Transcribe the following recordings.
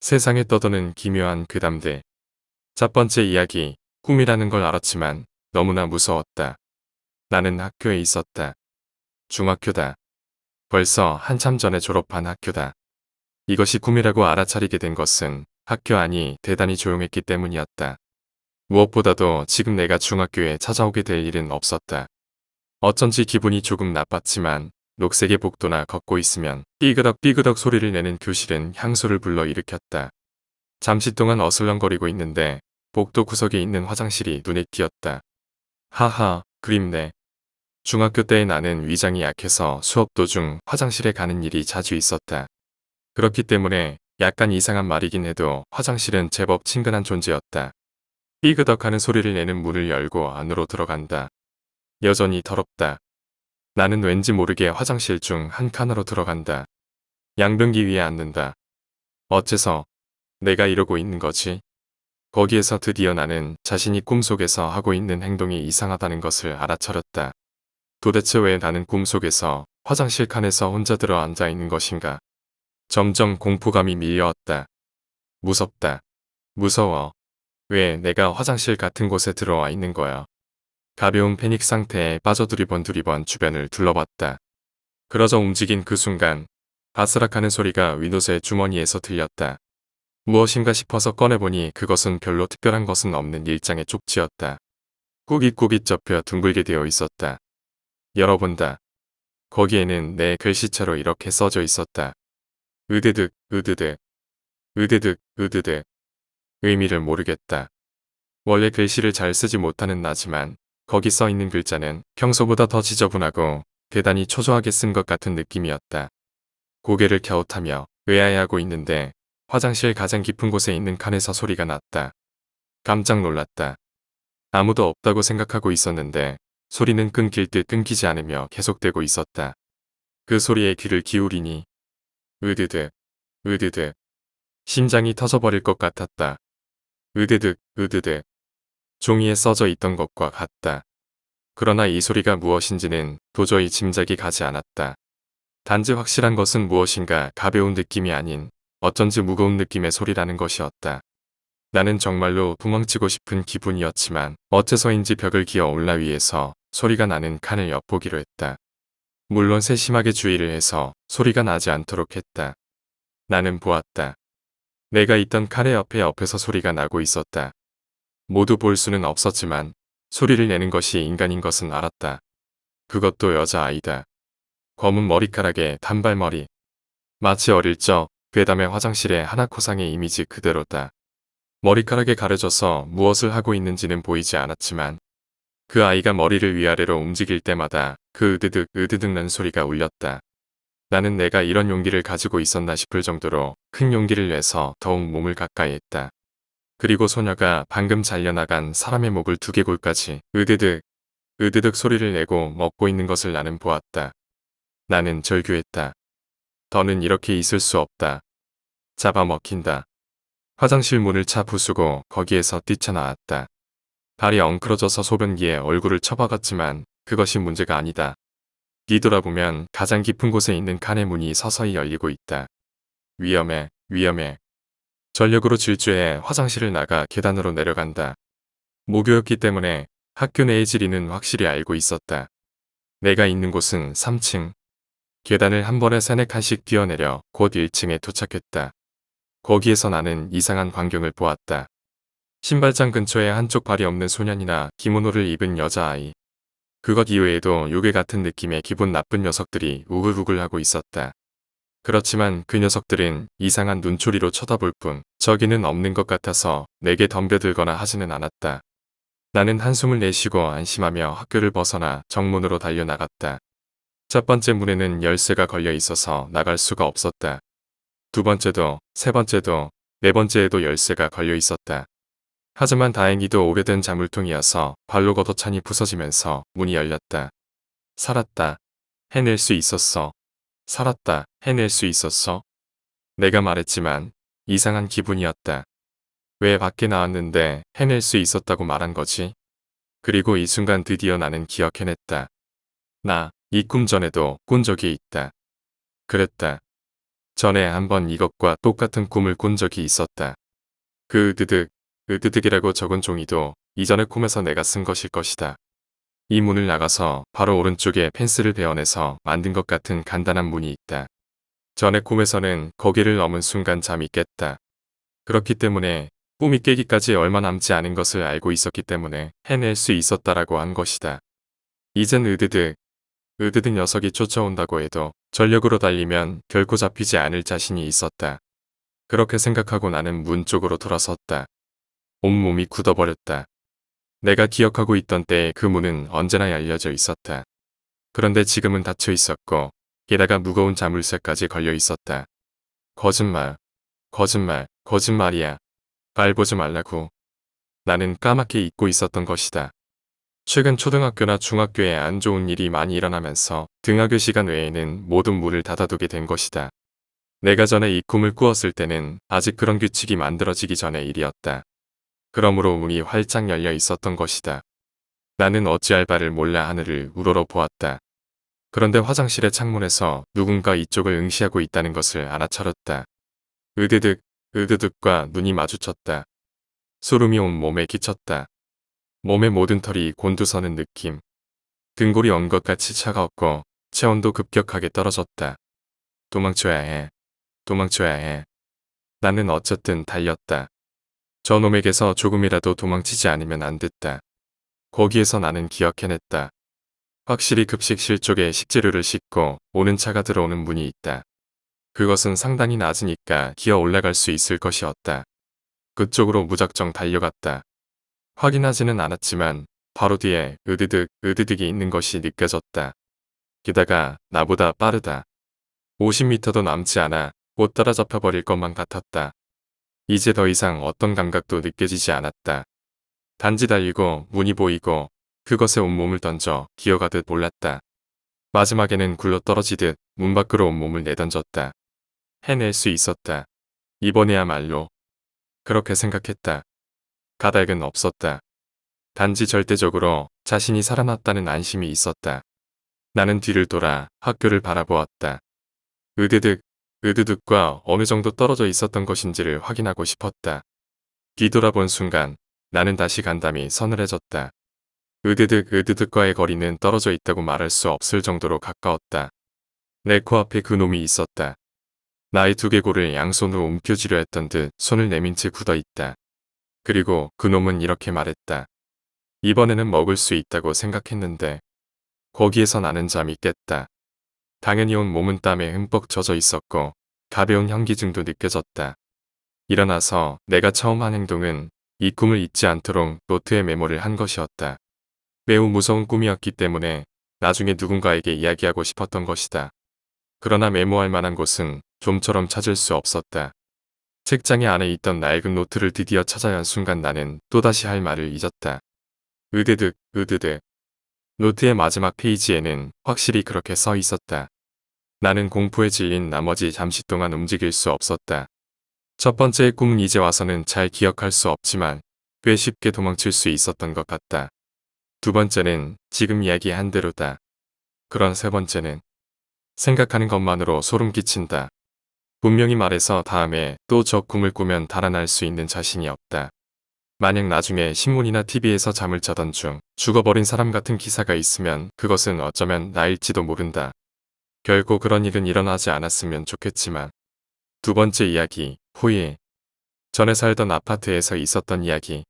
세상에 떠도는 기묘한 괴담들. 첫 번째 이야기, 꿈이라는 걸 알았지만 너무나 무서웠다. 나는 학교에 있었다. 중학교다. 벌써 한참 전에 졸업한 학교다. 이것이 꿈이라고 알아차리게 된 것은 학교 안이 대단히 조용했기 때문이었다. 무엇보다도 지금 내가 중학교에 찾아오게 될 일은 없었다. 어쩐지 기분이 조금 나빴지만 녹색의 복도나 걷고 있으면 삐그덕 소리를 내는 교실은 향수를 불러 일으켰다. 잠시 동안 어슬렁거리고 있는데 복도 구석에 있는 화장실이 눈에 띄었다. 하하, 그립네. 중학교 때 나는 위장이 약해서 수업 도중 화장실에 가는 일이 자주 있었다. 그렇기 때문에 약간 이상한 말이긴 해도 화장실은 제법 친근한 존재였다. 삐그덕하는 소리를 내는 문을 열고 안으로 들어간다. 여전히 더럽다. 나는 왠지 모르게 화장실 중 한 칸으로 들어간다. 양변기 위에 앉는다. 어째서 내가 이러고 있는 거지? 거기에서 드디어 나는 자신이 꿈속에서 하고 있는 행동이 이상하다는 것을 알아차렸다. 도대체 왜 나는 꿈속에서 화장실 칸에서 혼자 들어 앉아 있는 것인가? 점점 공포감이 밀려왔다. 무섭다. 무서워. 왜 내가 화장실 같은 곳에 들어와 있는 거야? 가벼운 패닉 상태에 빠져 두리번 주변을 둘러봤다. 그러자 움직인 그 순간 바스락하는 소리가 윗옷의 주머니에서 들렸다. 무엇인가 싶어서 꺼내보니 그것은 별로 특별한 것은 없는 일장의 쪽지였다. 꾸깃꾸깃 접혀 둥글게 되어 있었다. 열어본다. 거기에는 내 글씨체로 이렇게 써져 있었다. 으드득, 으드득, 으드득, 으드득. 의미를 모르겠다. 원래 글씨를 잘 쓰지 못하는 나지만 거기 써 있는 글자는 평소보다 더 지저분하고 대단히 초조하게 쓴 것 같은 느낌이었다. 고개를 갸웃하며 의아해하고 있는데 화장실 가장 깊은 곳에 있는 칸에서 소리가 났다. 깜짝 놀랐다. 아무도 없다고 생각하고 있었는데 소리는 끊길 듯 끊기지 않으며 계속되고 있었다. 그 소리에 귀를 기울이니 으드득, 으드득. 심장이 터져버릴 것 같았다. 으드득, 으드득. 종이에 써져 있던 것과 같다. 그러나 이 소리가 무엇인지는 도저히 짐작이 가지 않았다. 단지 확실한 것은 무엇인가 가벼운 느낌이 아닌 어쩐지 무거운 느낌의 소리라는 것이었다. 나는 정말로 도망치고 싶은 기분이었지만 어째서인지 벽을 기어 올라 위에서 소리가 나는 칸을 엿보기로 했다. 물론 세심하게 주의를 해서 소리가 나지 않도록 했다. 나는 보았다. 내가 있던 칸의 옆에서 소리가 나고 있었다. 모두 볼 수는 없었지만 소리를 내는 것이 인간인 것은 알았다. 그것도 여자아이다. 검은 머리카락에 단발머리. 마치 어릴 적 괴담의 화장실의 하나코상의 이미지 그대로다. 머리카락에 가려져서 무엇을 하고 있는지는 보이지 않았지만 그 아이가 머리를 위아래로 움직일 때마다 그 으드득 으드득 난 소리가 울렸다. 나는 내가 이런 용기를 가지고 있었나 싶을 정도로 큰 용기를 내서 더욱 몸을 가까이 했다. 그리고 소녀가 방금 잘려나간 사람의 목을 두개골까지 으드득 으드득 소리를 내고 먹고 있는 것을 나는 보았다. 나는 절규했다. 더는 이렇게 있을 수 없다. 잡아먹힌다. 화장실 문을 차 부수고 거기에서 뛰쳐나왔다. 발이 엉클어져서 소변기에 얼굴을 쳐박았지만 그것이 문제가 아니다. 뒤돌아보면 가장 깊은 곳에 있는 칸의 문이 서서히 열리고 있다. 위험해, 위험해. 전력으로 질주해 화장실을 나가 계단으로 내려간다. 모교였기 때문에 학교 내의 지리는 확실히 알고 있었다. 내가 있는 곳은 3층. 계단을 한 번에 3~4칸씩 뛰어내려 곧 1층에 도착했다. 거기에서 나는 이상한 광경을 보았다. 신발장 근처에 한쪽 발이 없는 소년이나 기모노를 입은 여자아이. 그것 이외에도 요괴 같은 느낌의 기분 나쁜 녀석들이 우글우글하고 있었다. 그렇지만 그 녀석들은 이상한 눈초리로 쳐다볼 뿐 저기는 없는 것 같아서 내게 덤벼들거나 하지는 않았다. 나는 한숨을 내쉬고 안심하며 학교를 벗어나 정문으로 달려나갔다. 첫 번째 문에는 열쇠가 걸려 있어서 나갈 수가 없었다. 두 번째도, 세 번째도, 네 번째에도 열쇠가 걸려 있었다. 하지만 다행히도 오래된 자물통이어서 발로 걷어차니 부서지면서 문이 열렸다. 살았다. 해낼 수 있었어. 살았다. 해낼 수 있었어. 내가 말했지만 이상한 기분이었다. 왜 밖에 나왔는데 해낼 수 있었다고 말한 거지? 그리고 이 순간 드디어 나는 기억해냈다. 나 이 꿈 전에도 꾼 적이 있다. 그랬다. 전에 한번 이것과 똑같은 꿈을 꾼 적이 있었다. 그 으드득이라고 적은 종이도 이전의 꿈에서 내가 쓴 것일 것이다. 이 문을 나가서 바로 오른쪽에 펜스를 베어내서 만든 것 같은 간단한 문이 있다. 전의 꿈에서는 거기를 넘은 순간 잠이 깼다. 그렇기 때문에 꿈이 깨기까지 얼마 남지 않은 것을 알고 있었기 때문에 해낼 수 있었다라고 한 것이다. 이젠 으드득 녀석이 쫓아온다고 해도 전력으로 달리면 결코 잡히지 않을 자신이 있었다. 그렇게 생각하고 나는 문 쪽으로 돌아섰다. 온몸이 굳어버렸다. 내가 기억하고 있던 때의 그 문은 언제나 열려져 있었다. 그런데 지금은 닫혀 있었고 게다가 무거운 자물쇠까지 걸려 있었다. 거짓말이야. 발 보지 말라고. 나는 까맣게 잊고 있었던 것이다. 최근 초등학교나 중학교에 안 좋은 일이 많이 일어나면서 등하교 시간 외에는 모든 문을 닫아두게 된 것이다. 내가 전에 이 꿈을 꾸었을 때는 아직 그런 규칙이 만들어지기 전의 일이었다. 그러므로 문이 활짝 열려 있었던 것이다. 나는 어찌할 바를 몰라 하늘을 우러러 보았다. 그런데 화장실의 창문에서 누군가 이쪽을 응시하고 있다는 것을 알아차렸다. 으드득과 눈이 마주쳤다. 소름이 온 몸에 끼쳤다. 몸의 모든 털이 곤두서는 느낌. 등골이 언 것 같이 차가웠고 체온도 급격하게 떨어졌다. 도망쳐야 해. 나는 어쨌든 달렸다. 저놈에게서 조금이라도 도망치지 않으면 안 됐다. 거기에서 나는 기억해냈다. 확실히 급식실 쪽에 식재료를 싣고 오는 차가 들어오는 문이 있다. 그것은 상당히 낮으니까 기어 올라갈 수 있을 것이었다. 그쪽으로 무작정 달려갔다. 확인하지는 않았지만 바로 뒤에 으드득이 있는 것이 느껴졌다. 게다가 나보다 빠르다. 50m도 남지 않아 곧 따라잡혀 버릴 것만 같았다. 이제 더 이상 어떤 감각도 느껴지지 않았다. 단지 달리고 문이 보이고 그것에 온몸을 던져 기어가듯 몰랐다. 마지막에는 굴러떨어지듯 문 밖으로 온몸을 내던졌다. 해낼 수 있었다. 이번에야말로. 그렇게 생각했다. 까닭은 없었다. 단지 절대적으로 자신이 살아났다는 안심이 있었다. 나는 뒤를 돌아 학교를 바라보았다. 으드득과 어느 정도 떨어져 있었던 것인지를 확인하고 싶었다. 뒤돌아본 순간 나는 다시 간담이 서늘해졌다. 으드득과의 거리는 떨어져 있다고 말할 수 없을 정도로 가까웠다. 내 코앞에 그 놈이 있었다. 나의 두개골을 양손으로 움켜쥐려 했던 듯 손을 내민 채 굳어있다. 그리고 그 놈은 이렇게 말했다. 이번에는 먹을 수 있다고 생각했는데. 거기에서 나는 잠이 깼다. 당연히 온 몸은 땀에 흠뻑 젖어 있었고 가벼운 현기증도 느껴졌다. 일어나서 내가 처음 한 행동은 이 꿈을 잊지 않도록 노트에 메모를 한 것이었다. 매우 무서운 꿈이었기 때문에 나중에 누군가에게 이야기하고 싶었던 것이다. 그러나 메모할 만한 곳은 좀처럼 찾을 수 없었다. 책장에 안에 있던 낡은 노트를 드디어 찾아야 한 순간 나는 또다시 할 말을 잊었다. 으드득. 노트의 마지막 페이지에는 확실히 그렇게 써 있었다. 나는 공포에 질린 나머지 잠시 동안 움직일 수 없었다. 첫 번째의 꿈은 이제 와서는 잘 기억할 수 없지만 꽤 쉽게 도망칠 수 있었던 것 같다. 두 번째는 지금 이야기한 대로다. 그런 세 번째는 생각하는 것만으로 소름 끼친다. 분명히 말해서 다음에 또 저 꿈을 꾸면 달아날 수 있는 자신이 없다. 만약 나중에 신문이나 TV에서 잠을 자던 중 죽어버린 사람 같은 기사가 있으면 그것은 어쩌면 나일지도 모른다. 결코 그런 일은 일어나지 않았으면 좋겠지만. 두 번째 이야기, 후에 전에 살던 아파트에서 있었던 이야기.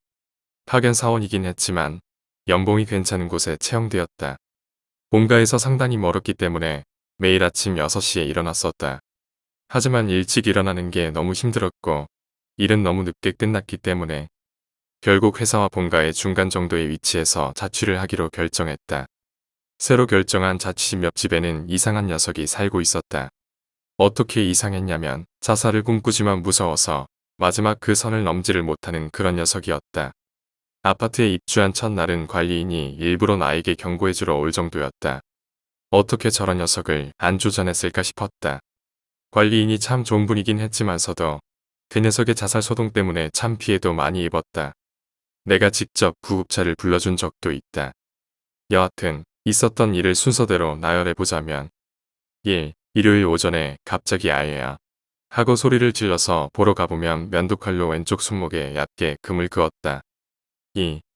파견 사원이긴 했지만 연봉이 괜찮은 곳에 채용되었다. 본가에서 상당히 멀었기 때문에 매일 아침 6시에 일어났었다. 하지만 일찍 일어나는 게 너무 힘들었고 일은 너무 늦게 끝났기 때문에 결국 회사와 본가의 중간 정도의 위치에서 자취를 하기로 결정했다. 새로 결정한 자취집 옆집에는 이상한 녀석이 살고 있었다. 어떻게 이상했냐면 자살을 꿈꾸지만 무서워서 마지막 그 선을 넘지를 못하는 그런 녀석이었다. 아파트에 입주한 첫날은 관리인이 일부러 나에게 경고해주러 올 정도였다. 어떻게 저런 녀석을 안 조져냈을까 싶었다. 관리인이 참 좋은 분이긴 했지만서도 그 녀석의 자살 소동 때문에 참 피해도 많이 입었다. 내가 직접 구급차를 불러준 적도 있다. 여하튼 있었던 일을 순서대로 나열해보자면 1. 일요일 오전에 갑자기 아예야 하고 소리를 질러서 보러 가보면 면도칼로 왼쪽 손목에 얕게 금을 그었다.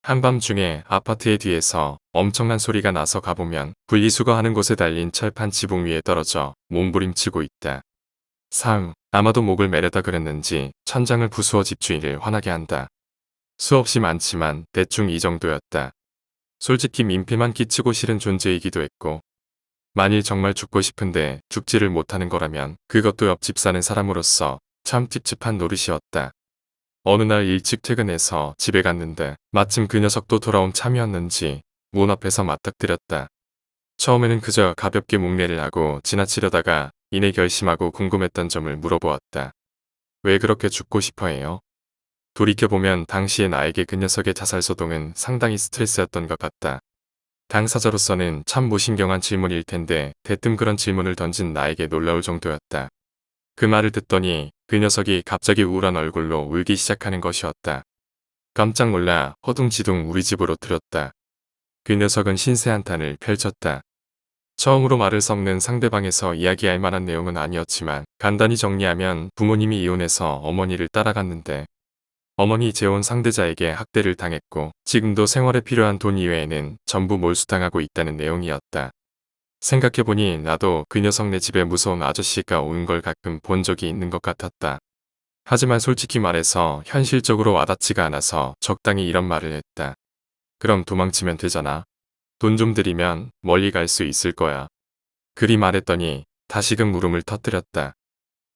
한밤중에 아파트의 뒤에서 엄청난 소리가 나서 가보면 분리수거하는 곳에 달린 철판 지붕 위에 떨어져 몸부림치고 있다. 아마도 목을 매려다 그랬는지 천장을 부수어 집주인을 화나게 한다. 수없이 많지만 대충 이 정도였다. 솔직히 민폐만 끼치고 싫은 존재이기도 했고, 만일 정말 죽고 싶은데 죽지를 못하는 거라면 그것도 옆집 사는 사람으로서 참 찝찝한 노릇이었다. 어느 날 일찍 퇴근해서 집에 갔는데 마침 그 녀석도 돌아온 참이었는지 문 앞에서 맞닥뜨렸다. 처음에는 그저 가볍게 목례를 하고 지나치려다가 이내 결심하고 궁금했던 점을 물어보았다. 왜 그렇게 죽고 싶어 해요? 돌이켜보면 당시의 나에게 그 녀석의 자살소동은 상당히 스트레스였던 것 같다. 당사자로서는 참 무신경한 질문일 텐데 대뜸 그런 질문을 던진 나에게 놀라울 정도였다. 그 말을 듣더니 그 녀석이 갑자기 우울한 얼굴로 울기 시작하는 것이었다. 깜짝 놀라 허둥지둥 우리 집으로 들였다. 그 녀석은 신세한탄을 펼쳤다. 처음으로 말을 섞는 상대방에서 이야기할 만한 내용은 아니었지만 간단히 정리하면 부모님이 이혼해서 어머니를 따라갔는데 어머니 재혼 상대자에게 학대를 당했고 지금도 생활에 필요한 돈 이외에는 전부 몰수당하고 있다는 내용이었다. 생각해보니 나도 그 녀석네 집에 무서운 아저씨가 오는 걸 가끔 본 적이 있는 것 같았다. 하지만 솔직히 말해서 현실적으로 와닿지가 않아서 적당히 이런 말을 했다. 그럼 도망치면 되잖아. 돈 좀 들이면 멀리 갈 수 있을 거야. 그리 말했더니 다시금 울음을 터뜨렸다.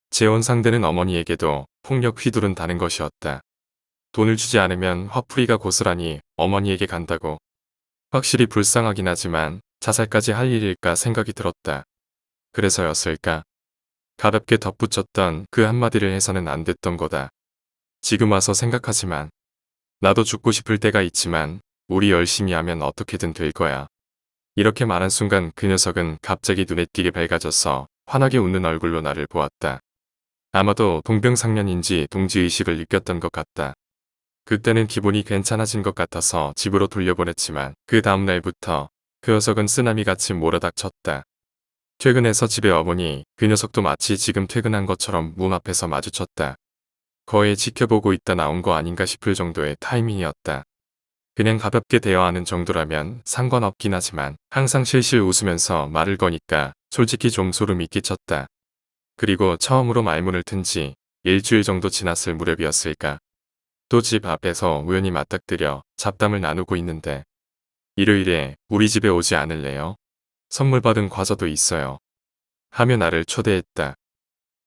재혼 상대는 어머니에게도 폭력 휘두른다는 것이었다. 돈을 주지 않으면 화풀이가 고스란히 어머니에게 간다고. 확실히 불쌍하긴 하지만 자살까지 할 일일까 생각이 들었다. 그래서였을까? 가볍게 덧붙였던 그 한마디를 해서는 안 됐던 거다. 지금 와서 생각하지만 나도 죽고 싶을 때가 있지만 우리 열심히 하면 어떻게든 될 거야. 이렇게 말한 순간 그 녀석은 갑자기 눈에 띄게 밝아져서 환하게 웃는 얼굴로 나를 보았다. 아마도 동병상련인지 동지의식을 느꼈던 것 같다. 그때는 기분이 괜찮아진 것 같아서 집으로 돌려보냈지만 그 다음날부터 그 녀석은 쓰나미같이 몰아닥쳤다. 퇴근해서 집에 와보니 그 녀석도 마치 지금 퇴근한 것처럼 문 앞에서 마주쳤다. 거의 지켜보고 있다 나온 거 아닌가 싶을 정도의 타이밍이었다. 그냥 가볍게 대화하는 정도라면 상관없긴 하지만 항상 실실 웃으면서 말을 거니까 솔직히 좀 소름이 끼쳤다. 그리고 처음으로 말문을 튼 지 일주일 정도 지났을 무렵이었을까. 또 집 앞에서 우연히 맞닥뜨려 잡담을 나누고 있는데 일요일에 우리 집에 오지 않을래요? 선물 받은 과자도 있어요. 하며 나를 초대했다.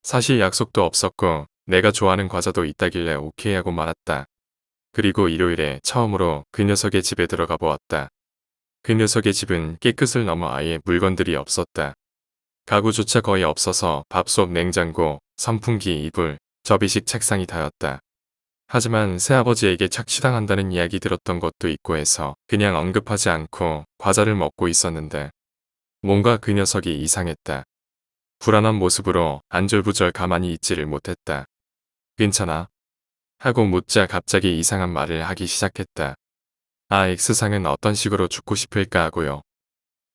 사실 약속도 없었고 내가 좋아하는 과자도 있다길래 오케이 하고 말았다. 그리고 일요일에 처음으로 그 녀석의 집에 들어가 보았다. 그 녀석의 집은 깨끗을 넘어 아예 물건들이 없었다. 가구조차 거의 없어서 밥솥, 냉장고, 선풍기, 이불, 접이식 책상이 다였다. 하지만 새아버지에게 착취당한다는 이야기 들었던 것도 있고 해서 그냥 언급하지 않고 과자를 먹고 있었는데 뭔가 그 녀석이 이상했다. 불안한 모습으로 안절부절 가만히 있지를 못했다. 괜찮아? 하고 묻자 갑자기 이상한 말을 하기 시작했다. X상은 어떤 식으로 죽고 싶을까 하고요.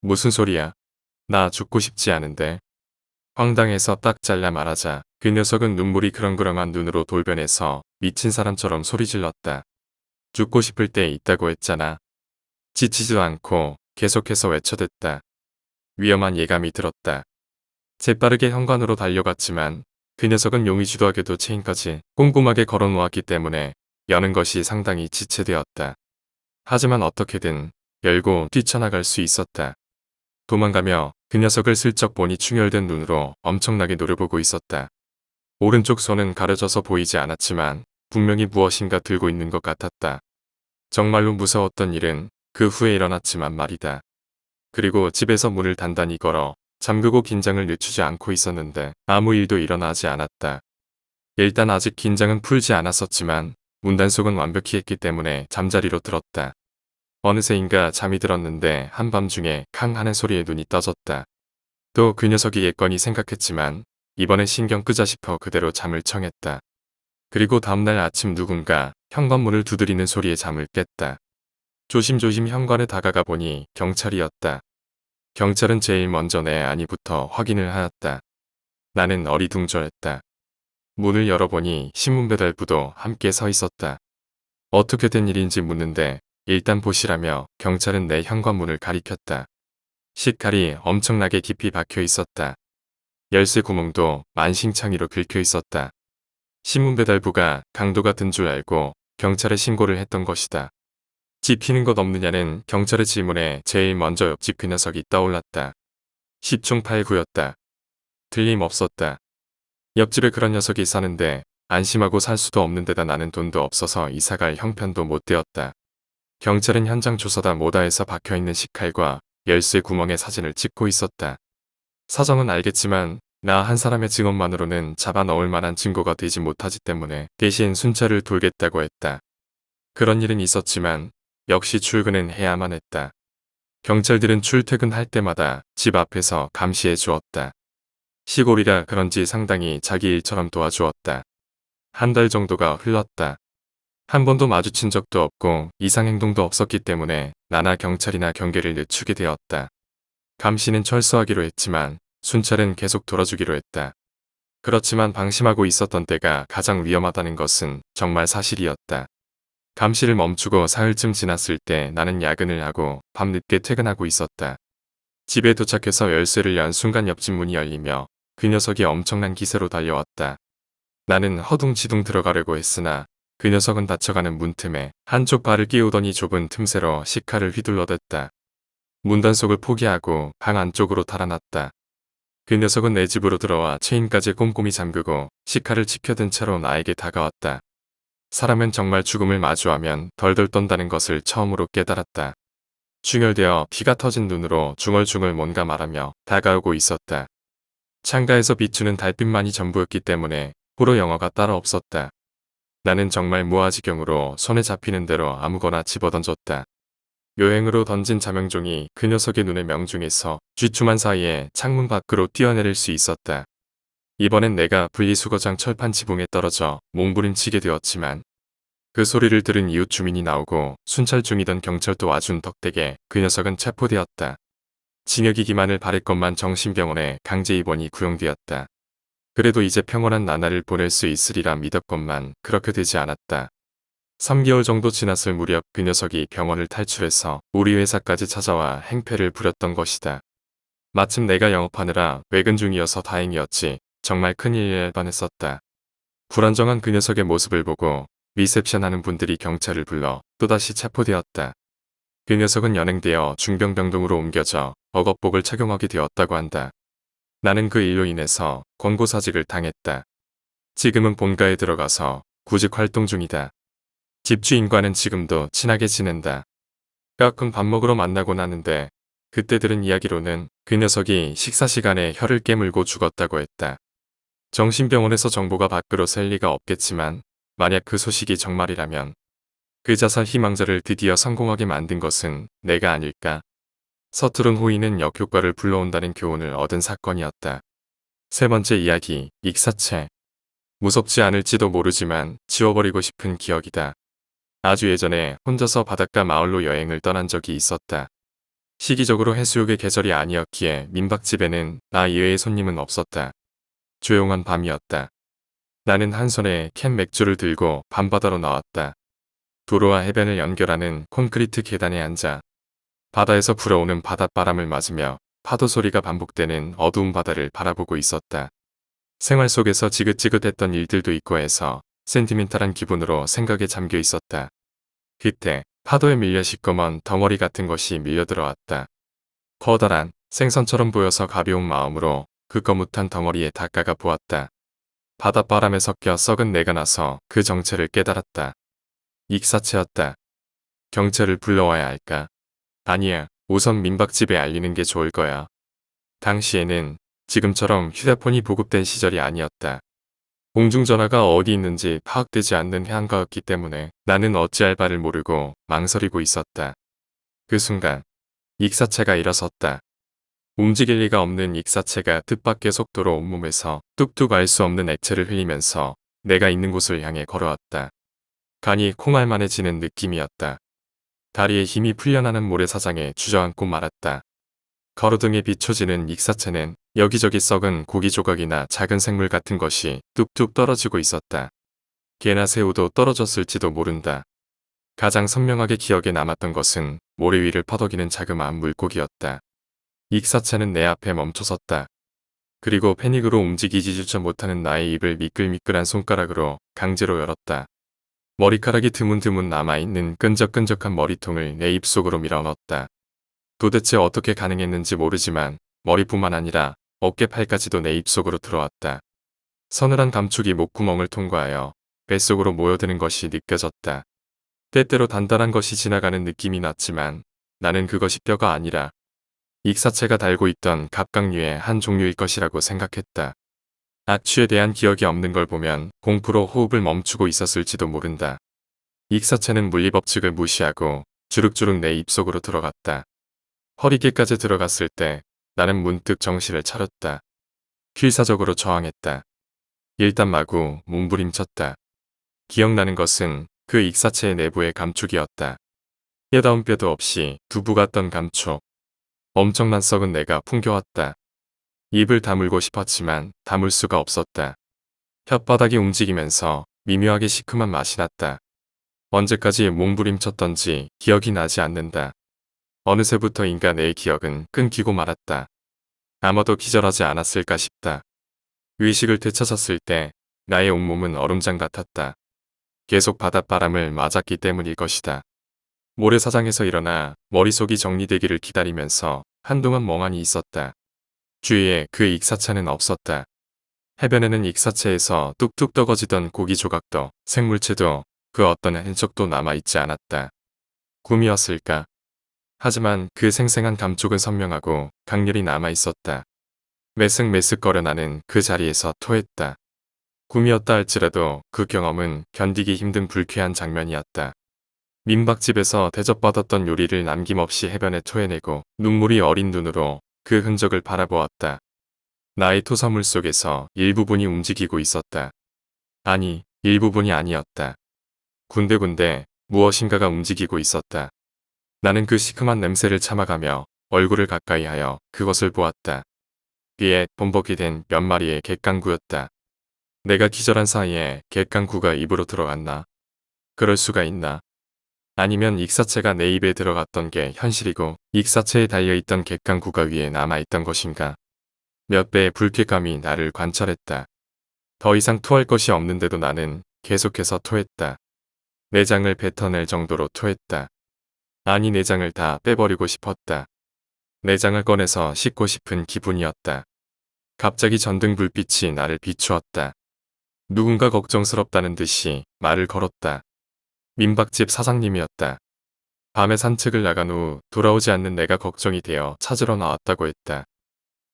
무슨 소리야? 나 죽고 싶지 않은데. 황당해서 딱 잘라 말하자 그 녀석은 눈물이 그렁그렁한 눈으로 돌변해서 미친 사람처럼 소리질렀다. 죽고 싶을 때 있다고 했잖아. 지치지도 않고 계속해서 외쳐댔다. 위험한 예감이 들었다. 재빠르게 현관으로 달려갔지만 그 녀석은 용의주도하게도 체인까지 꼼꼼하게 걸어놓았기 때문에 여는 것이 상당히 지체되었다. 하지만 어떻게든 열고 뛰쳐나갈 수 있었다. 도망가며 그 녀석을 슬쩍 보니 충혈된 눈으로 엄청나게 노려보고 있었다. 오른쪽 손은 가려져서 보이지 않았지만 분명히 무엇인가 들고 있는 것 같았다. 정말로 무서웠던 일은 그 후에 일어났지만 말이다. 그리고 집에서 문을 단단히 걸어 잠그고 긴장을 늦추지 않고 있었는데 아무 일도 일어나지 않았다. 일단 아직 긴장은 풀지 않았었지만 문단속은 완벽히 했기 때문에 잠자리로 들었다. 어느새인가 잠이 들었는데 한밤중에 캉 하는 소리에 눈이 떠졌다. 또 그 녀석이 예건히 생각했지만 이번엔 신경 끄자 싶어 그대로 잠을 청했다. 그리고 다음날 아침 누군가 현관문을 두드리는 소리에 잠을 깼다. 조심조심 현관에 다가가 보니 경찰이었다. 경찰은 제일 먼저 내 안위부터 확인을 하였다. 나는 어리둥절했다. 문을 열어보니 신문배달부도 함께 서 있었다. 어떻게 된 일인지 묻는데 일단 보시라며 경찰은 내 현관문을 가리켰다. 식칼이 엄청나게 깊이 박혀 있었다. 열쇠 구멍도 만신창이로 긁혀 있었다. 신문배달부가 강도가 든 줄 알고 경찰에 신고를 했던 것이다. 지피는 것 없느냐는 경찰의 질문에 제일 먼저 옆집 그 녀석이 떠올랐다. 10중 8구였다. 틀림없었다. 옆집에 그런 녀석이 사는데 안심하고 살 수도 없는 데다 나는 돈도 없어서 이사갈 형편도 못 되었다. 경찰은 현장 조사다 뭐다에서 박혀있는 식칼과 열쇠 구멍의 사진을 찍고 있었다. 사정은 알겠지만 나 한 사람의 증언만으로는 잡아 넣을 만한 증거가 되지 못하기 때문에 대신 순찰을 돌겠다고 했다. 그런 일은 있었지만 역시 출근은 해야만 했다. 경찰들은 출퇴근할 때마다 집 앞에서 감시해 주었다. 시골이라 그런지 상당히 자기 일처럼 도와주었다. 한 달 정도가 흘렀다. 한 번도 마주친 적도 없고 이상행동도 없었기 때문에 나나 경찰이나 경계를 늦추게 되었다. 감시는 철수하기로 했지만 순찰은 계속 돌아주기로 했다. 그렇지만 방심하고 있었던 때가 가장 위험하다는 것은 정말 사실이었다. 감시를 멈추고 사흘쯤 지났을 때 나는 야근을 하고 밤늦게 퇴근하고 있었다. 집에 도착해서 열쇠를 연 순간 옆집 문이 열리며 그 녀석이 엄청난 기세로 달려왔다. 나는 허둥지둥 들어가려고 했으나 그 녀석은 닫혀가는 문틈에 한쪽 발을 끼우더니 좁은 틈새로 식칼을 휘둘러댔다. 문단속을 포기하고 방 안쪽으로 달아났다. 그 녀석은 내 집으로 들어와 체인까지 꼼꼼히 잠그고 식칼을 치켜든 채로 나에게 다가왔다. 사람은 정말 죽음을 마주하면 덜덜 떤다는 것을 처음으로 깨달았다. 충혈되어 피가 터진 눈으로 중얼중얼 뭔가 말하며 다가오고 있었다. 창가에서 비추는 달빛만이 전부였기 때문에 호러 영화가 따로 없었다. 나는 정말 무아지경으로 손에 잡히는 대로 아무거나 집어던졌다. 요행으로 던진 자명종이 그 녀석의 눈에 명중해서 쥐투만 사이에 창문 밖으로 뛰어내릴 수 있었다. 이번엔 내가 분리수거장 철판 지붕에 떨어져 몸부림치게 되었지만 그 소리를 들은 이웃 주민이 나오고 순찰 중이던 경찰도 와준 덕택에 그 녀석은 체포되었다. 징역이 기만을 바랄 것만 정신병원에 강제 입원이 구형되었다. 그래도 이제 평온한 나날을 보낼 수 있으리라 믿었건만 그렇게 되지 않았다. 3개월 정도 지났을 무렵 그 녀석이 병원을 탈출해서 우리 회사까지 찾아와 행패를 부렸던 것이다. 마침 내가 영업하느라 외근 중이어서 다행이었지 정말 큰일일 뻔했었다. 불안정한 그 녀석의 모습을 보고 리셉션 하는 분들이 경찰을 불러 또다시 체포되었다. 그 녀석은 연행되어 중병병동으로 옮겨져 억업복을 착용하게 되었다고 한다. 나는 그 일로 인해서 권고사직을 당했다. 지금은 본가에 들어가서 구직 활동 중이다. 집주인과는 지금도 친하게 지낸다. 가끔 밥 먹으러 만나곤 하는데 그때 들은 이야기로는 그 녀석이 식사 시간에 혀를 깨물고 죽었다고 했다. 정신병원에서 정보가 밖으로 셀 리가 없겠지만 만약 그 소식이 정말이라면 그 자살 희망자를 드디어 성공하게 만든 것은 내가 아닐까. 서투른 호의는 역효과를 불러온다는 교훈을 얻은 사건이었다. 세 번째 이야기, 익사체. 무섭지 않을지도 모르지만 지워버리고 싶은 기억이다. 아주 예전에 혼자서 바닷가 마을로 여행을 떠난 적이 있었다. 시기적으로 해수욕의 계절이 아니었기에 민박집에는 나 이외의 손님은 없었다. 조용한 밤이었다. 나는 한 손에 캔 맥주를 들고 밤바다로 나왔다. 도로와 해변을 연결하는 콘크리트 계단에 앉아 바다에서 불어오는 바닷바람을 맞으며 파도 소리가 반복되는 어두운 바다를 바라보고 있었다. 생활 속에서 지긋지긋했던 일들도 있고 해서 센티멘탈한 기분으로 생각에 잠겨 있었다. 그때 파도에 밀려 시꺼먼 덩어리 같은 것이 밀려들어왔다. 커다란 생선처럼 보여서 가벼운 마음으로 그 거뭇한 덩어리에 다가가 보았다. 바닷바람에 섞여 썩은 내가 나서 그 정체를 깨달았다. 익사체였다. 경찰을 불러와야 할까? 아니야. 우선 민박집에 알리는 게 좋을 거야. 당시에는 지금처럼 휴대폰이 보급된 시절이 아니었다. 공중전화가 어디 있는지 파악되지 않는 해안가였기 때문에 나는 어찌할 바를 모르고 망설이고 있었다. 그 순간 익사체가 일어섰다. 움직일 리가 없는 익사체가 뜻밖의 속도로 온몸에서 뚝뚝 알 수 없는 액체를 흘리면서 내가 있는 곳을 향해 걸어왔다. 간이 콩알만해지는 느낌이었다. 다리에 힘이 풀려나는 모래사장에 주저앉고 말았다. 가로등에 비춰지는 익사체는 여기저기 썩은 고기 조각이나 작은 생물 같은 것이 뚝뚝 떨어지고 있었다. 개나 새우도 떨어졌을지도 모른다. 가장 선명하게 기억에 남았던 것은 모래 위를 퍼덕이는 자그마한 물고기였다. 익사체는 내 앞에 멈춰섰다. 그리고 패닉으로 움직이지조차 못하는 나의 입을 미끌미끌한 손가락으로 강제로 열었다. 머리카락이 드문드문 남아있는 끈적끈적한 머리통을 내 입속으로 밀어넣었다. 도대체 어떻게 가능했는지 모르지만 머리뿐만 아니라 어깨팔까지도 내 입속으로 들어왔다. 서늘한 감촉이 목구멍을 통과하여 뱃속으로 모여드는 것이 느껴졌다. 때때로 단단한 것이 지나가는 느낌이 났지만 나는 그것이 뼈가 아니라 익사체가 달고 있던 갑각류의 한 종류일 것이라고 생각했다. 악취에 대한 기억이 없는 걸 보면 공포로 호흡을 멈추고 있었을지도 모른다. 익사체는 물리법칙을 무시하고 주룩주룩 내 입속으로 들어갔다. 허리께까지 들어갔을 때 나는 문득 정신을 차렸다. 필사적으로 저항했다. 일단 마구 몸부림쳤다. 기억나는 것은 그 익사체의 내부의 감촉이었다. 뼈다운 뼈도 없이 두부 같던 감촉. 엄청난 썩은 내가 풍겨왔다. 입을 다물고 싶었지만 다물 수가 없었다. 혓바닥이 움직이면서 미묘하게 시큼한 맛이 났다. 언제까지 몸부림쳤던지 기억이 나지 않는다. 어느새부터인가 내 기억은 끊기고 말았다. 아마도 기절하지 않았을까 싶다. 의식을 되찾았을 때 나의 온몸은 얼음장 같았다. 계속 바닷바람을 맞았기 때문일 것이다. 모래사장에서 일어나 머릿속이 정리되기를 기다리면서 한동안 멍하니 있었다. 주위에 그 익사체는 없었다. 해변에는 익사체에서 뚝뚝 떨어지던 고기 조각도 생물체도 그 어떤 흔적도 남아있지 않았다. 꿈이었을까? 하지만 그 생생한 감촉은 선명하고 강렬히 남아있었다. 메쓱메쓱거려 나는 그 자리에서 토했다. 꿈이었다 할지라도 그 경험은 견디기 힘든 불쾌한 장면이었다. 민박집에서 대접받았던 요리를 남김없이 해변에 토해내고 눈물이 어린 눈으로 그 흔적을 바라보았다. 나의 토사물 속에서 일부분이 움직이고 있었다. 아니, 일부분이 아니었다. 군데군데 무엇인가가 움직이고 있었다. 나는 그 시큼한 냄새를 참아가며 얼굴을 가까이 하여 그것을 보았다. 귀에 범벅이 된 몇 마리의 갯강구였다. 내가 기절한 사이에 갯강구가 입으로 들어갔나? 그럴 수가 있나? 아니면 익사체가 내 입에 들어갔던 게 현실이고 익사체에 달려있던 갯강구가 위에 남아있던 것인가? 몇 배의 불쾌감이 나를 관찰했다. 더 이상 토할 것이 없는데도 나는 계속해서 토했다. 내장을 뱉어낼 정도로 토했다. 아니 내장을 다 빼버리고 싶었다. 내장을 꺼내서 씻고 싶은 기분이었다. 갑자기 전등 불빛이 나를 비추었다. 누군가 걱정스럽다는 듯이 말을 걸었다. 민박집 사장님이었다. 밤에 산책을 나간 후 돌아오지 않는 내가 걱정이 되어 찾으러 나왔다고 했다.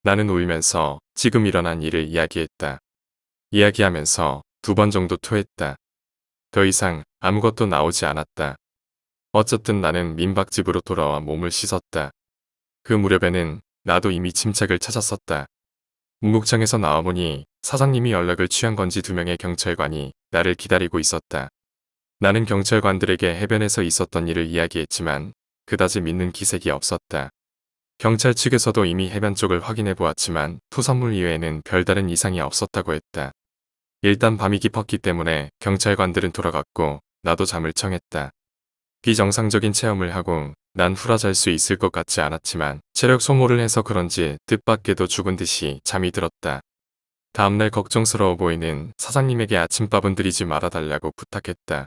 나는 울면서 지금 일어난 일을 이야기했다. 이야기하면서 2번 정도 토했다. 더 이상 아무것도 나오지 않았다. 어쨌든 나는 민박집으로 돌아와 몸을 씻었다. 그 무렵에는 나도 이미 침착을 찾았었다. 문국장에서 나와보니 사장님이 연락을 취한 건지 2명의 경찰관이 나를 기다리고 있었다. 나는 경찰관들에게 해변에서 있었던 일을 이야기했지만 그다지 믿는 기색이 없었다. 경찰 측에서도 이미 해변 쪽을 확인해 보았지만 토사물 이외에는 별다른 이상이 없었다고 했다. 일단 밤이 깊었기 때문에 경찰관들은 돌아갔고 나도 잠을 청했다. 비정상적인 체험을 하고 난 후라 잘 수 있을 것 같지 않았지만 체력 소모를 해서 그런지 뜻밖에도 죽은 듯이 잠이 들었다. 다음날 걱정스러워 보이는 사장님에게 아침밥은 드리지 말아달라고 부탁했다.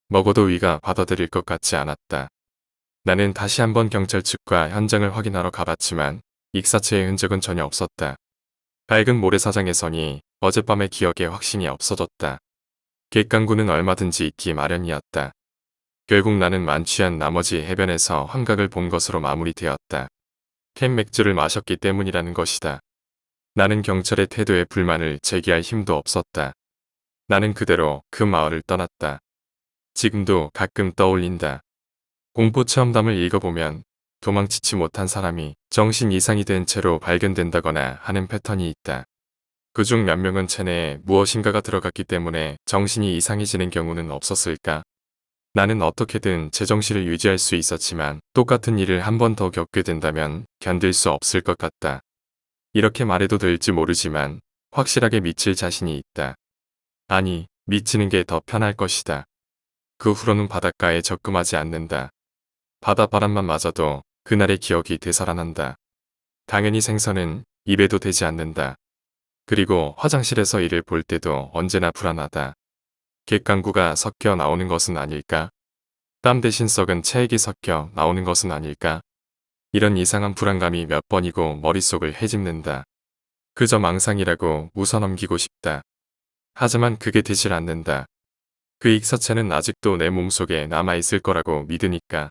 먹어도 위가 받아들일 것 같지 않았다. 나는 다시 한번 경찰 측과 현장을 확인하러 가봤지만 익사체의 흔적은 전혀 없었다. 밝은 모래사장에서니 어젯밤의 기억에 확신이 없어졌다. 갯강구는 얼마든지 있기 마련이었다. 결국 나는 만취한 나머지 해변에서 환각을 본 것으로 마무리되었다. 캔 맥주를 마셨기 때문이라는 것이다. 나는 경찰의 태도에 불만을 제기할 힘도 없었다. 나는 그대로 그 마을을 떠났다. 지금도 가끔 떠올린다. 공포체험담을 읽어보면 도망치지 못한 사람이 정신 이상이 된 채로 발견된다거나 하는 패턴이 있다. 그중 몇 명은 체내에 무엇인가가 들어갔기 때문에 정신이 이상해지는 경우는 없었을까? 나는 어떻게든 제정신을 유지할 수 있었지만 똑같은 일을 한 번 더 겪게 된다면 견딜 수 없을 것 같다. 이렇게 말해도 될지 모르지만 확실하게 미칠 자신이 있다. 아니, 미치는 게 더 편할 것이다. 그 후로는 바닷가에 접근하지 않는다. 바닷바람만 맞아도 그날의 기억이 되살아난다. 당연히 생선은 입에도 대지 않는다. 그리고 화장실에서 이를 볼 때도 언제나 불안하다. 객강구가 섞여 나오는 것은 아닐까? 땀 대신 썩은 체액이 섞여 나오는 것은 아닐까? 이런 이상한 불안감이 몇 번이고 머릿속을 헤집는다. 그저 망상이라고 웃어넘기고 싶다. 하지만 그게 되질 않는다. 그 익사체는 아직도 내 몸속에 남아있을 거라고 믿으니까.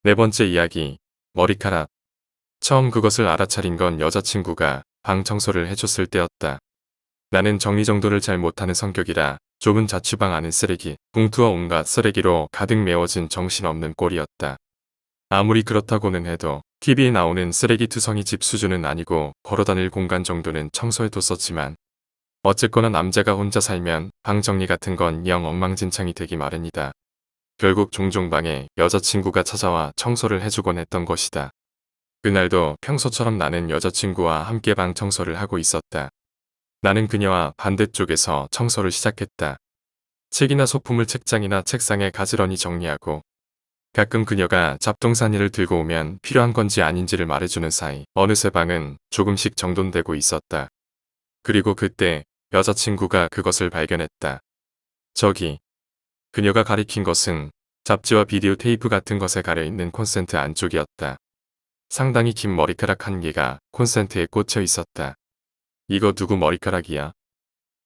네 번째 이야기, 머리카락. 처음 그것을 알아차린 건 여자친구가 방 청소를 해줬을 때였다. 나는 정리정돈을 잘 못하는 성격이라 좁은 자취방 안은 쓰레기, 봉투와 온갖 쓰레기로 가득 메워진 정신없는 꼴이었다. 아무리 그렇다고는 해도 TV에 나오는 쓰레기투성이 집 수준은 아니고 걸어다닐 공간 정도는 청소해뒀었지만 어쨌거나 남자가 혼자 살면 방 정리 같은 건 영 엉망진창이 되기 마련이다. 결국 종종 방에 여자친구가 찾아와 청소를 해주곤 했던 것이다. 그날도 평소처럼 나는 여자친구와 함께 방 청소를 하고 있었다. 나는 그녀와 반대쪽에서 청소를 시작했다. 책이나 소품을 책장이나 책상에 가지런히 정리하고 가끔 그녀가 잡동사니를 들고 오면 필요한 건지 아닌지를 말해주는 사이 어느새 방은 조금씩 정돈되고 있었다. 그리고 그때 여자친구가 그것을 발견했다. 저기. 그녀가 가리킨 것은 잡지와 비디오 테이프 같은 것에 가려있는 콘센트 안쪽이었다. 상당히 긴 머리카락 한 개가 콘센트에 꽂혀 있었다. 이거 누구 머리카락이야?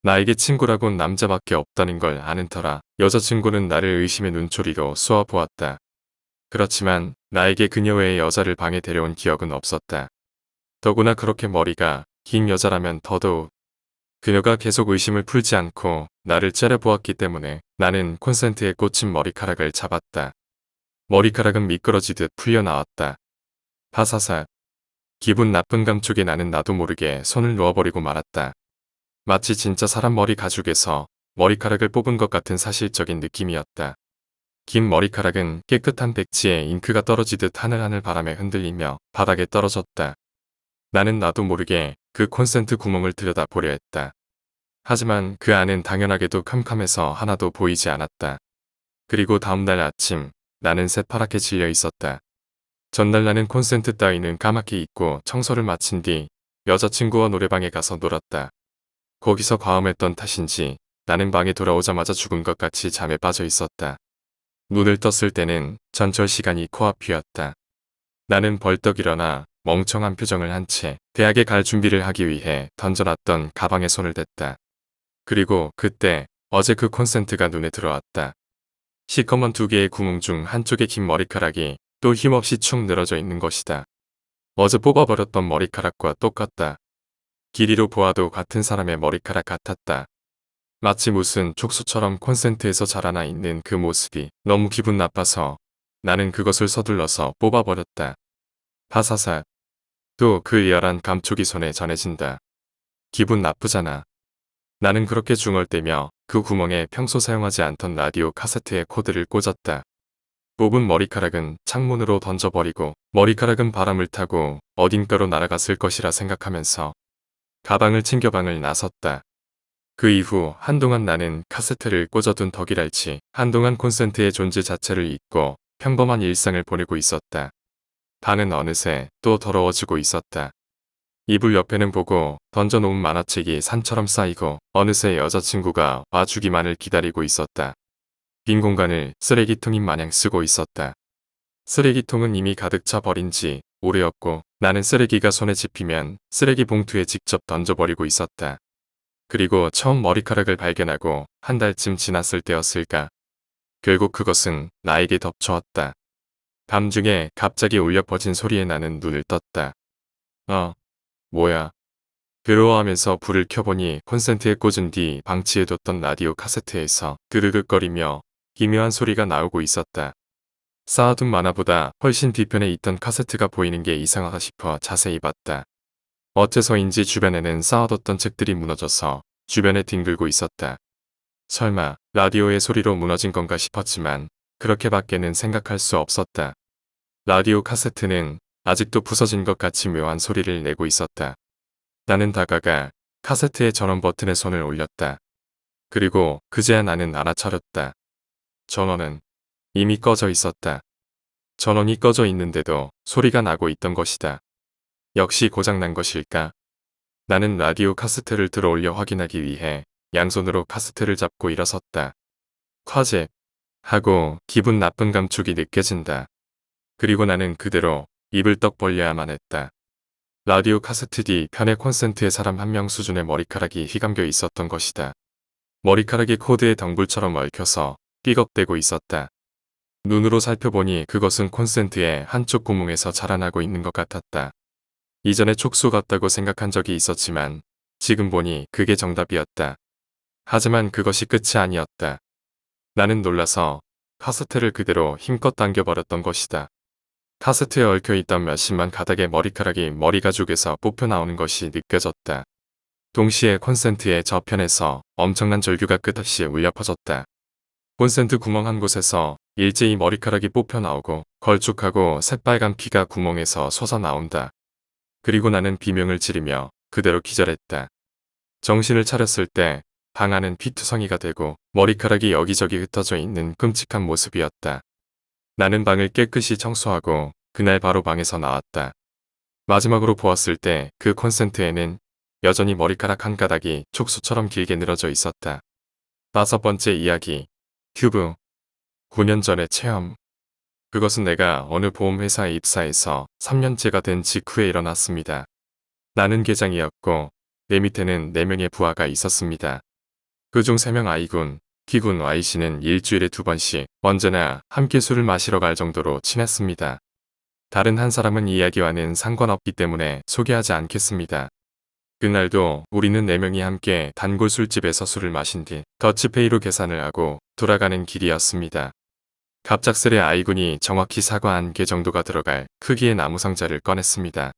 나에게 친구라곤 남자밖에 없다는 걸 아는 터라 여자친구는 나를 의심의 눈초리로 쏘아보았다. 그렇지만 나에게 그녀 외의 여자를 방에 데려온 기억은 없었다. 더구나 그렇게 머리가 긴 여자라면 더더욱. 그녀가 계속 의심을 풀지 않고 나를 째려보았기 때문에 나는 콘센트에 꽂힌 머리카락을 잡았다. 머리카락은 미끄러지듯 풀려나왔다. 파사삭. 기분 나쁜 감촉에 나는 나도 모르게 손을 놓아버리고 말았다. 마치 진짜 사람 머리 가죽에서 머리카락을 뽑은 것 같은 사실적인 느낌이었다. 긴 머리카락은 깨끗한 백지에 잉크가 떨어지듯 하늘하늘 바람에 흔들리며 바닥에 떨어졌다. 나는 나도 모르게 그 콘센트 구멍을 들여다보려 했다. 하지만 그 안은 당연하게도 캄캄해서 하나도 보이지 않았다. 그리고 다음날 아침 나는 새파랗게 질려 있었다. 전날 나는 콘센트 따위는 까맣게 잊고 청소를 마친 뒤 여자친구와 노래방에 가서 놀았다. 거기서 과음했던 탓인지 나는 방에 돌아오자마자 죽은 것 같이 잠에 빠져 있었다. 눈을 떴을 때는 전철 시간이 코앞이었다. 나는 벌떡 일어나 멍청한 표정을 한 채 대학에 갈 준비를 하기 위해 던져놨던 가방에 손을 댔다. 그리고 그때 어제 그 콘센트가 눈에 들어왔다. 시커먼 두 개의 구멍 중 한쪽의 긴 머리카락이 또 힘없이 축 늘어져 있는 것이다. 어제 뽑아버렸던 머리카락과 똑같다. 길이로 보아도 같은 사람의 머리카락 같았다. 마치 무슨 촉수처럼 콘센트에서 자라나 있는 그 모습이 너무 기분 나빠서 나는 그것을 서둘러서 뽑아버렸다. 파사삭. 또 그 리얼한 감촉이 손에 전해진다. 기분 나쁘잖아. 나는 그렇게 중얼대며 그 구멍에 평소 사용하지 않던 라디오 카세트의 코드를 꽂았다. 뽑은 머리카락은 창문으로 던져버리고 머리카락은 바람을 타고 어딘가로 날아갔을 것이라 생각하면서 가방을 챙겨 방을 나섰다. 그 이후 한동안 나는 카세트를 꽂아둔 덕이랄지 한동안 콘센트의 존재 자체를 잊고 평범한 일상을 보내고 있었다. 방은 어느새 또 더러워지고 있었다. 이불 옆에는 보고 던져놓은 만화책이 산처럼 쌓이고 어느새 여자친구가 와주기만을 기다리고 있었다. 빈 공간을 쓰레기통인 마냥 쓰고 있었다. 쓰레기통은 이미 가득 차 버린 지 오래였고 나는 쓰레기가 손에 집히면 쓰레기 봉투에 직접 던져버리고 있었다. 그리고 처음 머리카락을 발견하고 한 달쯤 지났을 때였을까. 결국 그것은 나에게 덮쳐왔다. 밤중에 갑자기 울려 퍼진 소리에 나는 눈을 떴다. 뭐야. 괴로워하면서 불을 켜보니 콘센트에 꽂은 뒤 방치해뒀던 라디오 카세트에서 드르륵거리며 기묘한 소리가 나오고 있었다. 쌓아둔 만화보다 훨씬 뒤편에 있던 카세트가 보이는 게 이상하다 싶어 자세히 봤다. 어째서인지 주변에는 쌓아뒀던 책들이 무너져서 주변에 뒹굴고 있었다. 설마 라디오의 소리로 무너진 건가 싶었지만 그렇게밖에는 생각할 수 없었다. 라디오 카세트는 아직도 부서진 것 같이 묘한 소리를 내고 있었다. 나는 다가가 카세트의 전원 버튼에 손을 올렸다. 그리고 그제야 나는 알아차렸다. 전원은 이미 꺼져 있었다. 전원이 꺼져 있는데도 소리가 나고 있던 것이다. 역시 고장난 것일까? 나는 라디오 카세트를 들어올려 확인하기 위해 양손으로 카세트를 잡고 일어섰다. 화재 하고 기분 나쁜 감촉이 느껴진다. 그리고 나는 그대로 입을 떡 벌려야만 했다. 라디오 카세트 뒤 편의 콘센트에 사람 한 명 수준의 머리카락이 휘감겨 있었던 것이다. 머리카락이 코드에 덩굴처럼 얽혀서 삐걱대고 있었다. 눈으로 살펴보니 그것은 콘센트의 한쪽 구멍에서 자라나고 있는 것 같았다. 이전에 촉수 같다고 생각한 적이 있었지만 지금 보니 그게 정답이었다. 하지만 그것이 끝이 아니었다. 나는 놀라서 카세트를 그대로 힘껏 당겨버렸던 것이다. 카세트에 얽혀있던 몇십만 가닥의 머리카락이 머리 가죽에서 뽑혀 나오는 것이 느껴졌다. 동시에 콘센트의 저편에서 엄청난 절규가 끝없이 울려 퍼졌다. 콘센트 구멍 한 곳에서 일제히 머리카락이 뽑혀 나오고 걸쭉하고 새빨간 피가 구멍에서 솟아 나온다. 그리고 나는 비명을 지르며 그대로 기절했다. 정신을 차렸을 때 방 안은 피투성이가 되고 머리카락이 여기저기 흩어져 있는 끔찍한 모습이었다. 나는 방을 깨끗이 청소하고 그날 바로 방에서 나왔다. 마지막으로 보았을 때 그 콘센트에는 여전히 머리카락 한 가닥이 촉수처럼 길게 늘어져 있었다. 5번째 이야기. 큐브. 9년 전의 체험. 그것은 내가 어느 보험회사에 입사해서 3년째가 된 직후에 일어났습니다. 나는 계장이었고 내 밑에는 4명의 부하가 있었습니다. 그중 3명 I군, B군 Y씨는 일주일에 2번씩 언제나 함께 술을 마시러 갈 정도로 친했습니다. 다른 한 사람은 이야기와는 상관없기 때문에 소개하지 않겠습니다. 그날도 우리는 4명이 함께 단골 술집에서 술을 마신 뒤 더치페이로 계산을 하고 돌아가는 길이었습니다. 갑작스레 I군이 정확히 사과 한 개 정도가 들어갈 크기의 나무 상자를 꺼냈습니다.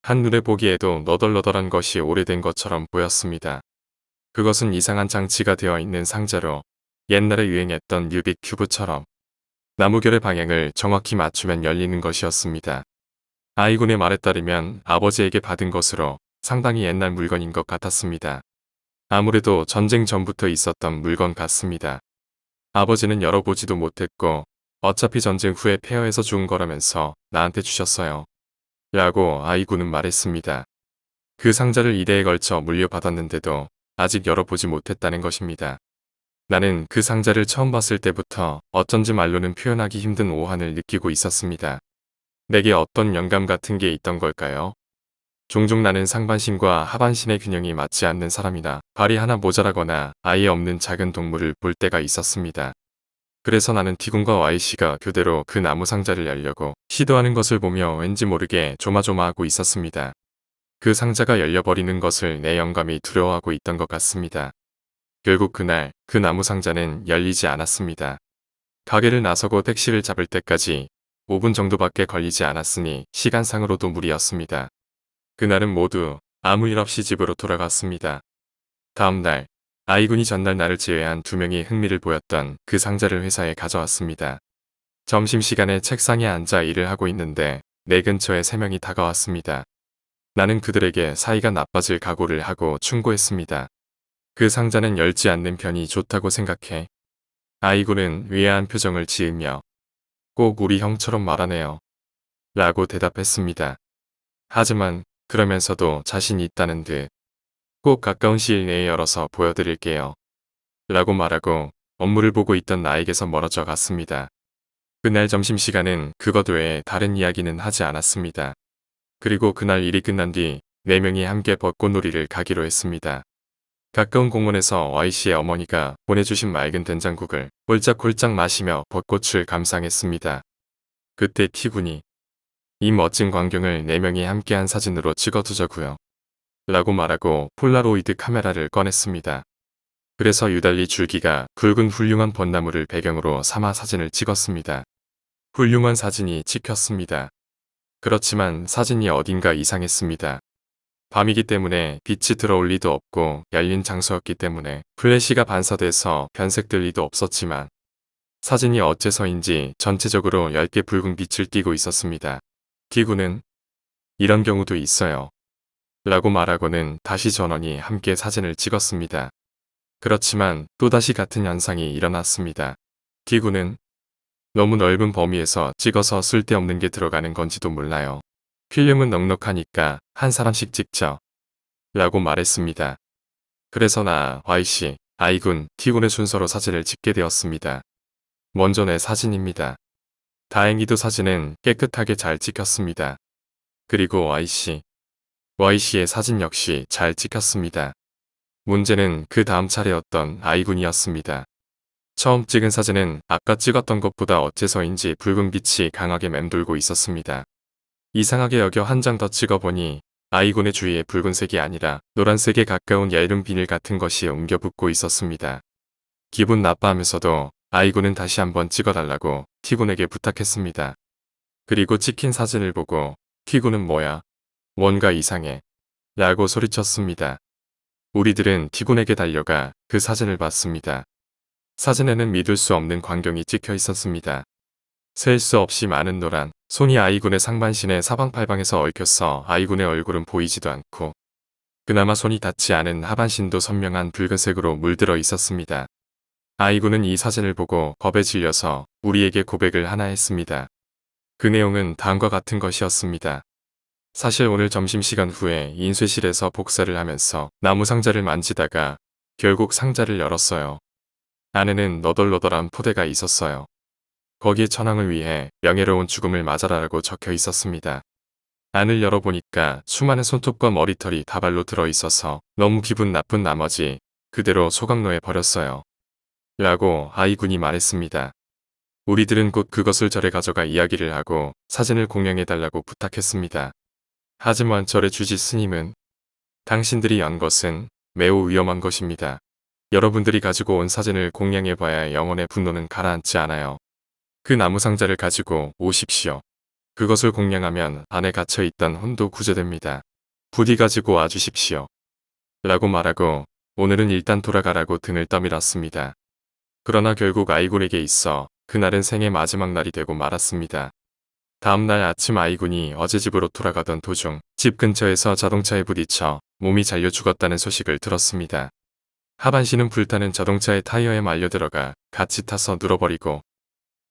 한눈에 보기에도 너덜너덜한 것이 오래된 것처럼 보였습니다. 그것은 이상한 장치가 되어 있는 상자로 옛날에 유행했던 뉴빅 큐브처럼 나무결의 방향을 정확히 맞추면 열리는 것이었습니다. I군의 말에 따르면 아버지에게 받은 것으로 상당히 옛날 물건인 것 같았습니다. 아무래도 전쟁 전부터 있었던 물건 같습니다. 아버지는 열어보지도 못했고 어차피 전쟁 후에 폐허해서 준 거라면서 나한테 주셨어요. 라고 I군은 말했습니다. 그 상자를 2대에 걸쳐 물려받았는데도 아직 열어보지 못했다는 것입니다. 나는 그 상자를 처음 봤을 때부터 어쩐지 말로는 표현하기 힘든 오한을 느끼고 있었습니다. 내게 어떤 영감 같은 게 있던 걸까요? 종종 나는 상반신과 하반신의 균형이 맞지 않는 사람이나 발이 하나 모자라거나 아예 없는 작은 동물을 볼 때가 있었습니다. 그래서 나는 D군과 Y씨가 교대로 그 나무 상자를 열려고 시도하는 것을 보며 왠지 모르게 조마조마하고 있었습니다. 그 상자가 열려버리는 것을 내 영감이 두려워하고 있던 것 같습니다. 결국 그날 그 나무 상자는 열리지 않았습니다. 가게를 나서고 택시를 잡을 때까지 5분 정도밖에 걸리지 않았으니 시간상으로도 무리였습니다. 그날은 모두 아무 일 없이 집으로 돌아갔습니다. 다음 날 I군이 전날 나를 제외한 2명이 흥미를 보였던 그 상자를 회사에 가져왔습니다. 점심시간에 책상에 앉아 일을 하고 있는데 내 근처에 3명이 다가왔습니다. 나는 그들에게 사이가 나빠질 각오를 하고 충고했습니다. 그 상자는 열지 않는 편이 좋다고 생각해. I군은 의아한 표정을 지으며 꼭 우리 형처럼 말하네요. 라고 대답했습니다. 하지만 그러면서도 자신이 있다는 듯 꼭 가까운 시일 내에 열어서 보여드릴게요. 라고 말하고 업무를 보고 있던 나에게서 멀어져 갔습니다. 그날 점심시간은 그것 외에 다른 이야기는 하지 않았습니다. 그리고 그날 일이 끝난 뒤 4명이 함께 벚꽃놀이를 가기로 했습니다. 가까운 공원에서 Y씨의 어머니가 보내주신 맑은 된장국을 홀짝홀짝 마시며 벚꽃을 감상했습니다. 그때 T군이 이 멋진 광경을 4명이 함께한 사진으로 찍어두자고요. 라고 말하고 폴라로이드 카메라를 꺼냈습니다. 그래서 유달리 줄기가 굵은 훌륭한 벚나무를 배경으로 삼아 사진을 찍었습니다. 훌륭한 사진이 찍혔습니다. 그렇지만 사진이 어딘가 이상했습니다. 밤이기 때문에 빛이 들어올 리도 없고 열린 장소였기 때문에 플래시가 반사돼서 변색될 리도 없었지만 사진이 어째서인지 전체적으로 얇게 붉은 빛을 띠고 있었습니다. D군은 이런 경우도 있어요. 라고 말하고는 다시 전원이 함께 사진을 찍었습니다. 그렇지만 또다시 같은 현상이 일어났습니다. 기구는 너무 넓은 범위에서 찍어서 쓸데없는 게 들어가는 건지도 몰라요. 필름은 넉넉하니까 한 사람씩 찍죠. 라고 말했습니다. 그래서 나, Y씨, I군, T군의 순서로 사진을 찍게 되었습니다. 먼저 내 사진입니다. 다행히도 사진은 깨끗하게 잘 찍혔습니다. 그리고 Y씨의 사진 역시 잘 찍혔습니다. 문제는 그 다음 차례였던 I군이었습니다. 처음 찍은 사진은 아까 찍었던 것보다 어째서인지 붉은 빛이 강하게 맴돌고 있었습니다. 이상하게 여겨 한 장 더 찍어보니 I군의 주위에 붉은색이 아니라 노란색에 가까운 얇은 비닐 같은 것이 옮겨 붙고 있었습니다. 기분 나빠하면서도 I군은 다시 한번 찍어달라고 T군에게 부탁했습니다. 그리고 찍힌 사진을 보고 T군은 뭐야? 뭔가 이상해. 라고 소리쳤습니다. 우리들은 T군에게 달려가 그 사진을 봤습니다. 사진에는 믿을 수 없는 광경이 찍혀 있었습니다. 셀 수 없이 많은 노란 손이 I군의 상반신의 사방팔방에서 얽혀서 I군의 얼굴은 보이지도 않고 그나마 손이 닿지 않은 하반신도 선명한 붉은색으로 물들어 있었습니다. I군은 이 사진을 보고 겁에 질려서 우리에게 고백을 하나 했습니다. 그 내용은 다음과 같은 것이었습니다. 사실 오늘 점심시간 후에 인쇄실에서 복사를 하면서 나무 상자를 만지다가 결국 상자를 열었어요. 안에는 너덜너덜한 포대가 있었어요. 거기에 천황을 위해 명예로운 죽음을 맞아라라고 적혀 있었습니다. 안을 열어보니까 수많은 손톱과 머리털이 다발로 들어있어서 너무 기분 나쁜 나머지 그대로 소각로에 버렸어요. 라고 I군이 말했습니다. 우리들은 곧 그것을 절에 가져가 이야기를 하고 사진을 공양해달라고 부탁했습니다. 하지만 절의 주지 스님은 당신들이 연 것은 매우 위험한 것입니다. 여러분들이 가지고 온 사진을 공양해봐야 영혼의 분노는 가라앉지 않아요. 그 나무 상자를 가지고 오십시오. 그것을 공양하면 안에 갇혀있던 혼도 구제됩니다. 부디 가지고 와주십시오. 라고 말하고 오늘은 일단 돌아가라고 등을 떠밀었습니다. 그러나 결국 I군에게 있어 그날은 생애 마지막 날이 되고 말았습니다. 다음날 아침 I군이 어제 집으로 돌아가던 도중 집 근처에서 자동차에 부딪혀 몸이 잘려 죽었다는 소식을 들었습니다. 하반신은 불타는 자동차의 타이어에 말려 들어가 같이 타서 눌어버리고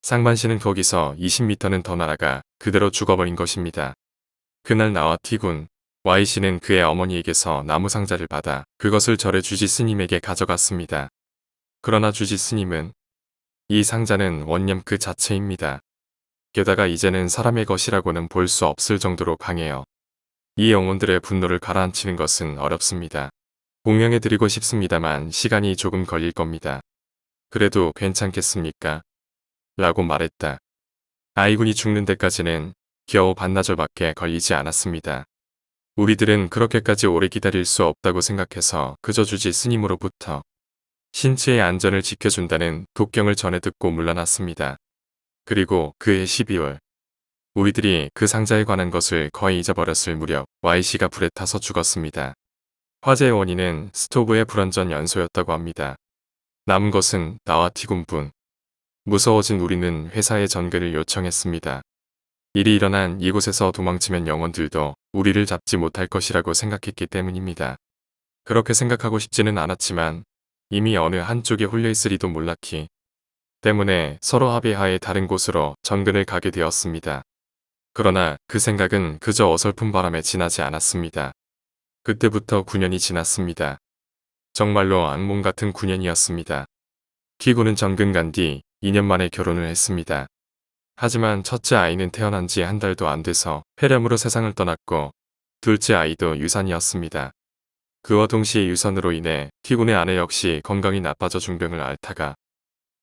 상반신은 거기서 20m는 더 날아가 그대로 죽어버린 것입니다. 그날 나와 T군, Y씨는 그의 어머니에게서 나무 상자를 받아 그것을 절의 주지 스님에게 가져갔습니다. 그러나 주지 스님은 이 상자는 원념 그 자체입니다. 게다가 이제는 사람의 것이라고는 볼 수 없을 정도로 강해요. 이 영혼들의 분노를 가라앉히는 것은 어렵습니다. 공양해드리고 싶습니다만 시간이 조금 걸릴 겁니다. 그래도 괜찮겠습니까? 라고 말했다. I군이 죽는 데까지는 겨우 반나절밖에 걸리지 않았습니다. 우리들은 그렇게까지 오래 기다릴 수 없다고 생각해서 그저 주지 스님으로부터 신체의 안전을 지켜준다는 독경을 전해 듣고 물러났습니다. 그리고 그해 12월 우리들이 그 상자에 관한 것을 거의 잊어버렸을 무렵 Y씨가 불에 타서 죽었습니다. 화재의 원인은 스토브의 불완전 연소였다고 합니다. 남은 것은 나와 T군뿐. 무서워진 우리는 회사에 전근을 요청했습니다. 일이 일어난 이곳에서 도망치면 영혼들도 우리를 잡지 못할 것이라고 생각했기 때문입니다. 그렇게 생각하고 싶지는 않았지만 이미 어느 한쪽에 홀려있으리도 몰랐기 때문에 서로 합의하에 다른 곳으로 전근을 가게 되었습니다. 그러나 그 생각은 그저 어설픈 바람에 지나지 않았습니다. 그때부터 9년이 지났습니다. 정말로 악몽 같은 9년이었습니다. T군은 전근 간 뒤 2년 만에 결혼을 했습니다. 하지만 첫째 아이는 태어난 지 한 달도 안 돼서 폐렴으로 세상을 떠났고 둘째 아이도 유산이었습니다. 그와 동시에 유산으로 인해 T군의 아내 역시 건강이 나빠져 중병을 앓다가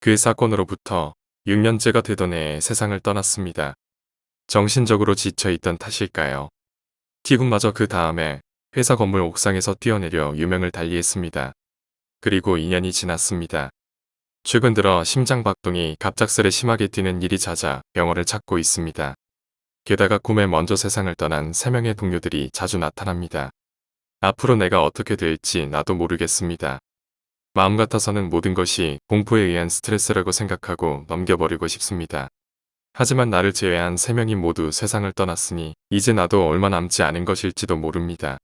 그 사건으로부터 6년째가 되던 해에 세상을 떠났습니다. 정신적으로 지쳐있던 탓일까요? T군마저 그 다음에 회사 건물 옥상에서 뛰어내려 유명을 달리했습니다. 그리고 2년이 지났습니다. 최근 들어 심장박동이 갑작스레 심하게 뛰는 일이 잦아 병원을 찾고 있습니다. 게다가 꿈에 먼저 세상을 떠난 3명의 동료들이 자주 나타납니다. 앞으로 내가 어떻게 될지 나도 모르겠습니다. 마음 같아서는 모든 것이 공포에 의한 스트레스라고 생각하고 넘겨버리고 싶습니다. 하지만 나를 제외한 3명이 모두 세상을 떠났으니 이제 나도 얼마 남지 않은 것일지도 모릅니다.